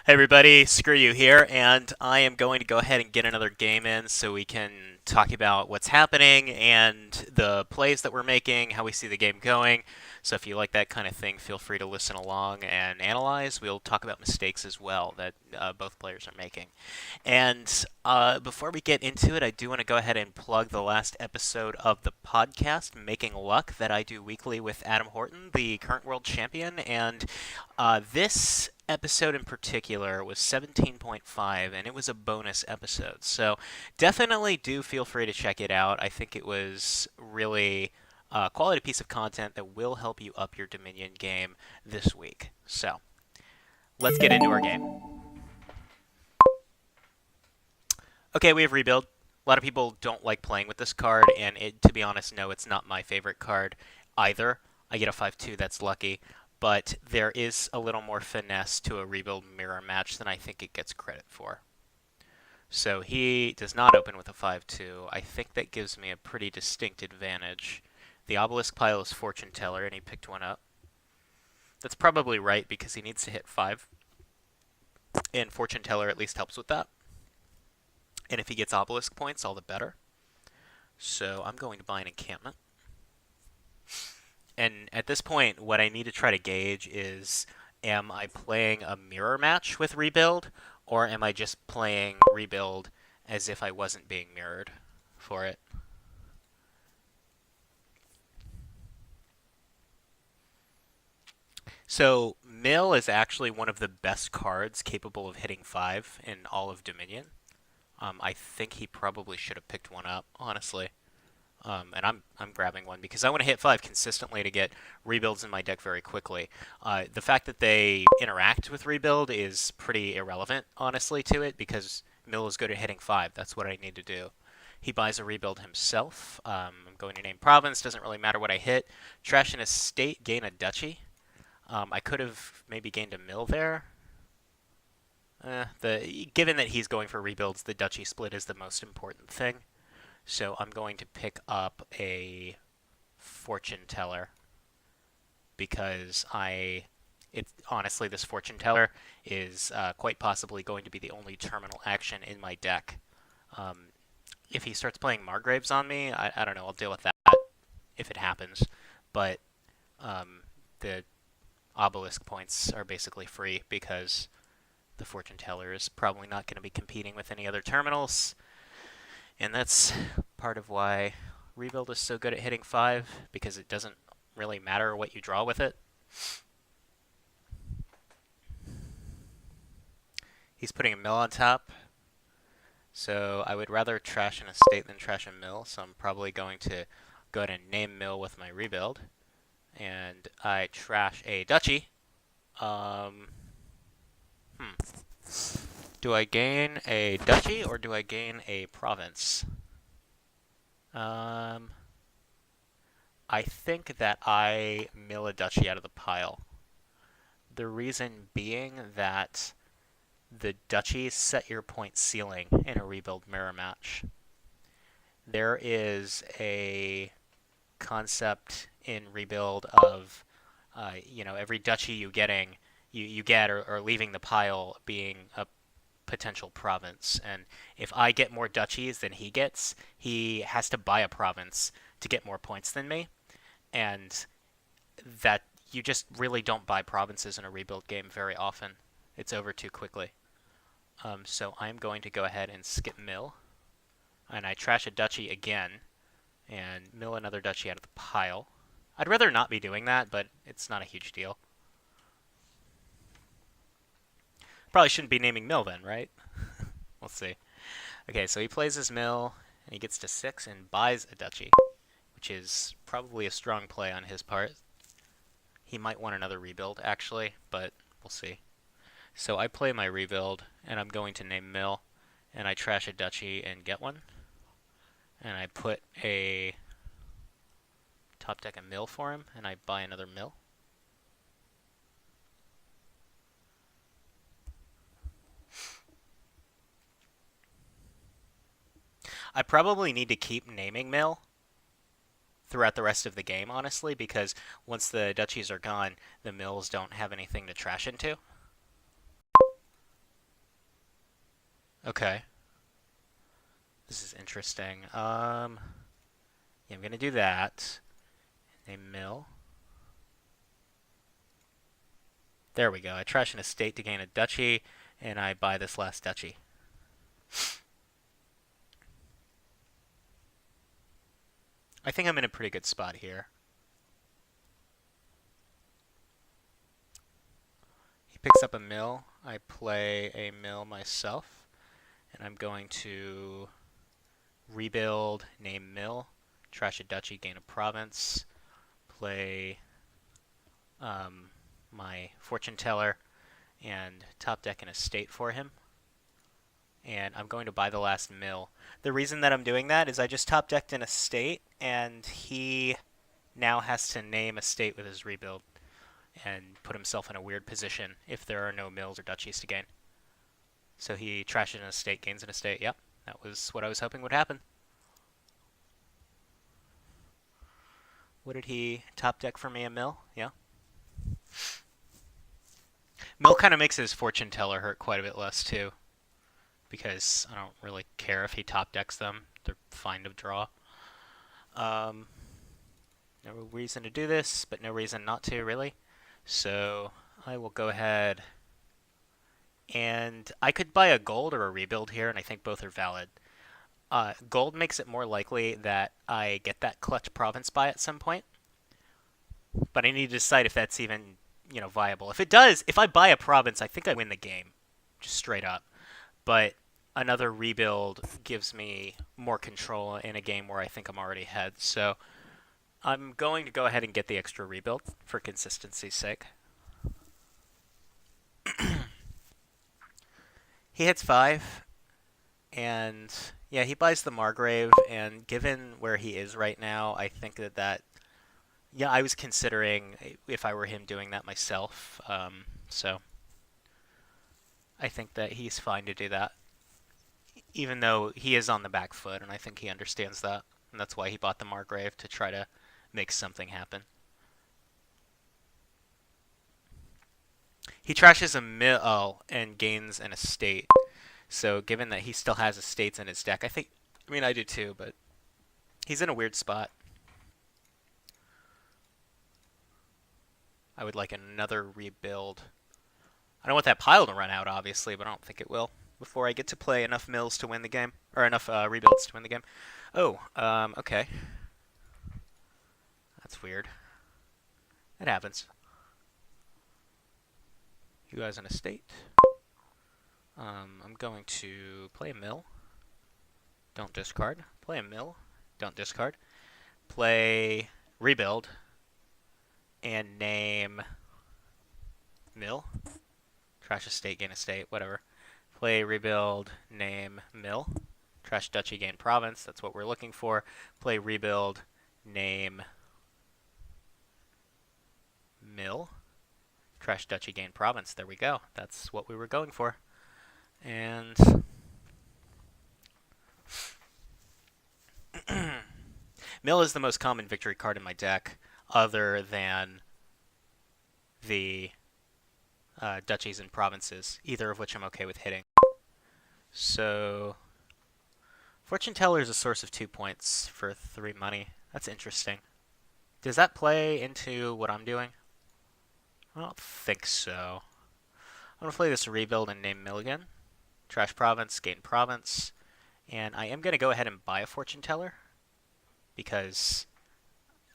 Hey everybody, Screwyioux here, and I am going to go ahead and get another game in so we can talk about what's happening and the plays that we're making, how we see the game going. So if you like that kind of thing, feel free to listen along and analyze. We'll talk about mistakes as well that both players are making. And before we get into it, I do want to go ahead and plug the last episode of the podcast, Making Luck, that I do weekly with Adam Horton, the current world champion. And this episode in particular was 17.5, and it was a bonus episode. So definitely do feel free to check it out. I think it was really a quality piece of content that will help you up your Dominion game this week. So let's get into our game. Okay, we have Rebuild. A lot of people don't like playing with this card, and to be honest, no, it's not my favorite card either. I get a 5-2, that's lucky, but there is a little more finesse to a Rebuild mirror match than I think it gets credit for. So he does not open with a 5-2. I think that gives me a pretty distinct advantage. The Obelisk pile is Fortune Teller, and he picked one up. That's probably right because he needs to hit 5, and Fortune Teller at least helps with that. And if he gets obelisk points, all the better. So I'm going to buy an encampment. And at this point, what I need to try to gauge is, am I playing a mirror match with Rebuild, or am I just playing Rebuild as if I wasn't being mirrored for it? So Mill is actually one of the best cards capable of hitting 5 in all of Dominion. I think he probably should have picked one up, honestly. And I'm grabbing one because I want to hit 5 consistently to get rebuilds in my deck very quickly. The fact that they interact with rebuild is pretty irrelevant, honestly, to it because Mill is good at hitting 5. That's what I need to do. He buys a rebuild himself. I'm going to name province. Doesn't really matter what I hit. Trash an estate, gain a duchy. I could have maybe gained a mill there. Given that he's going for rebuilds, the duchy split is the most important thing. So I'm going to pick up a fortune teller because honestly, this fortune teller is quite possibly going to be the only terminal action in my deck. Um, if he starts playing Margraves on me, I don't know. I'll deal with that if it happens. But the obelisk points are basically free because the fortune teller is probably not going to be competing with any other terminals. And that's part of why Rebuild is so good at hitting 5, because it doesn't really matter what you draw with it. He's putting a mill on top, so I would rather trash an estate than trash a mill, so I'm probably going to go ahead and name mill with my Rebuild. And I trash a duchy. Do I gain a duchy or do I gain a province? I think that I mill a duchy out of the pile. The reason being that the duchies set your point ceiling in a rebuild mirror match. There is a concept in rebuild of, every duchy you get or leaving the pile being a potential province. And if I get more duchies than he gets, he has to buy a province to get more points than me. And that you just really don't buy provinces in a rebuild game very often. It's over too quickly. So I'm going to go ahead and skip mill. And I trash a duchy again and mill another duchy out of the pile. I'd rather not be doing that, but it's not a huge deal. Probably shouldn't be naming mill then, right? We'll see. Okay, so he plays his mill, and he gets to 6 and buys a duchy, which is probably a strong play on his part. He might want another rebuild, actually, but we'll see. So I play my rebuild, and I'm going to name mill, and I trash a duchy and get one. And I put a top deck a mill for him, and I buy another mill. I probably need to keep naming mill throughout the rest of the game, honestly, because once the duchies are gone, the mills don't have anything to trash into. Okay. This is interesting. Yeah, I'm gonna do that. Name mill. There we go. I trash an estate to gain a duchy, and I buy this last duchy. I think I'm in a pretty good spot here. He picks up a mill. I play a mill myself, and I'm going to rebuild, name mill, trash a duchy, gain a province, play my fortune teller, and top deck an estate for him. And I'm going to buy the last mill. The reason that I'm doing that is I just top decked an estate, and he now has to name a state with his rebuild and put himself in a weird position if there are no mills or duchies to gain. So he trashes an estate, gains an estate. Yep, that was what I was hoping would happen. What did he top deck for me? A mill? Yeah. Mill kind of makes his fortune teller hurt quite a bit less too, because I don't really care if he top decks them. They're fine to draw. No reason to do this, but no reason not to, really. So I will go ahead and I could buy a gold or a rebuild here, and I think both are valid. Gold makes it more likely that I get that clutch province buy at some point, but I need to decide if that's even viable. If it does, if I buy a province, I think I win the game, just straight up. But another rebuild gives me more control in a game where I think I'm already ahead. So I'm going to go ahead and get the extra rebuild for consistency's sake. He hits 5, and yeah, he buys the Margrave, and given where he is right now, I think that yeah, I was considering if I were him doing that myself. So I think that he's fine to do that, even though he is on the back foot, and I think he understands that, and that's why he bought the Margrave to try to make something happen. He trashes a mill and gains an estate. So given that he still has estates in his deck, I mean, I do too, but he's in a weird spot. I would like another rebuild. I don't want that pile to run out, obviously, but I don't think it will before I get to play enough mills to win the game, or enough rebuilds to win the game. Oh, okay. That's weird. That happens. You guys an estate. I'm going to play a mill. Don't discard. Play a mill. Don't discard. Play rebuild. And name mill. Trash estate, gain estate, whatever. Play rebuild, name mill. Trash duchy, gain province. That's what we're looking for. Play rebuild, name mill. Trash duchy, gain province. There we go. That's what we were going for. And mill is the most common victory card in my deck, other than the duchies and provinces, either of which I'm okay with hitting. So, Fortune Teller is a source of 2 points for 3 money. That's interesting. Does that play into what I'm doing? I don't think so. I'm going to play this rebuild and name mill again. Trash province, gain province. And I am going to go ahead and buy a Fortune Teller, because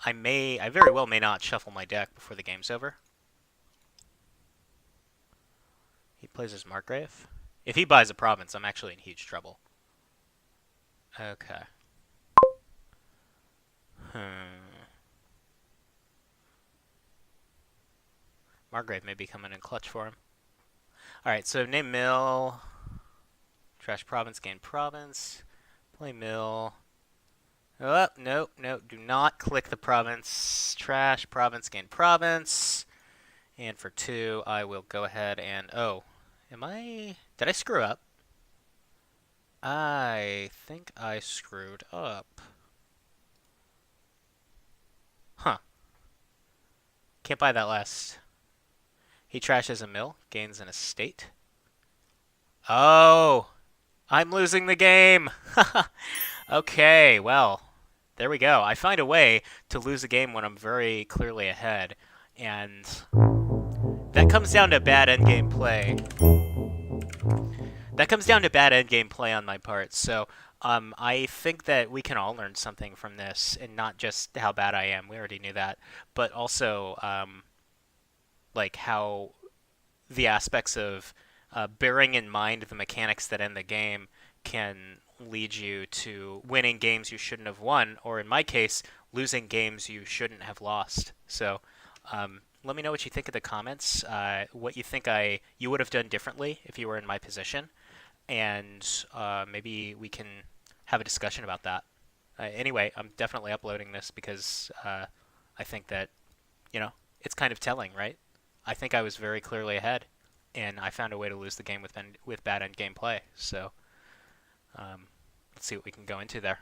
I very well may not shuffle my deck before the game's over. He plays his Margrave. If he buys a province, I'm actually in huge trouble. Okay. Margrave may be coming in clutch for him. Alright, so name mill. Trash province, gain province. Play mill. Oh, no, no, do not click the province. Trash province, gain province. And for 2, I will go ahead and... Oh, did I screw up? I think I screwed up. Huh. Can't buy that last. He trashes a mill, gains an estate. Oh! I'm losing the game. Okay, well, there we go. I find a way to lose a game when I'm very clearly ahead, and that comes down to bad endgame play. That comes down to bad endgame play on my part. So, I think that we can all learn something from this, and not just how bad I am. We already knew that, but also like how the aspects of bearing in mind the mechanics that end the game can lead you to winning games you shouldn't have won, or in my case, losing games you shouldn't have lost. So, let me know what you think in the comments. What you think you would have done differently if you were in my position, and maybe we can have a discussion about that. Anyway, I'm definitely uploading this because I think that it's kind of telling, right? I think I was very clearly ahead, and I found a way to lose the game with bad end game play. So let's see what we can go into there.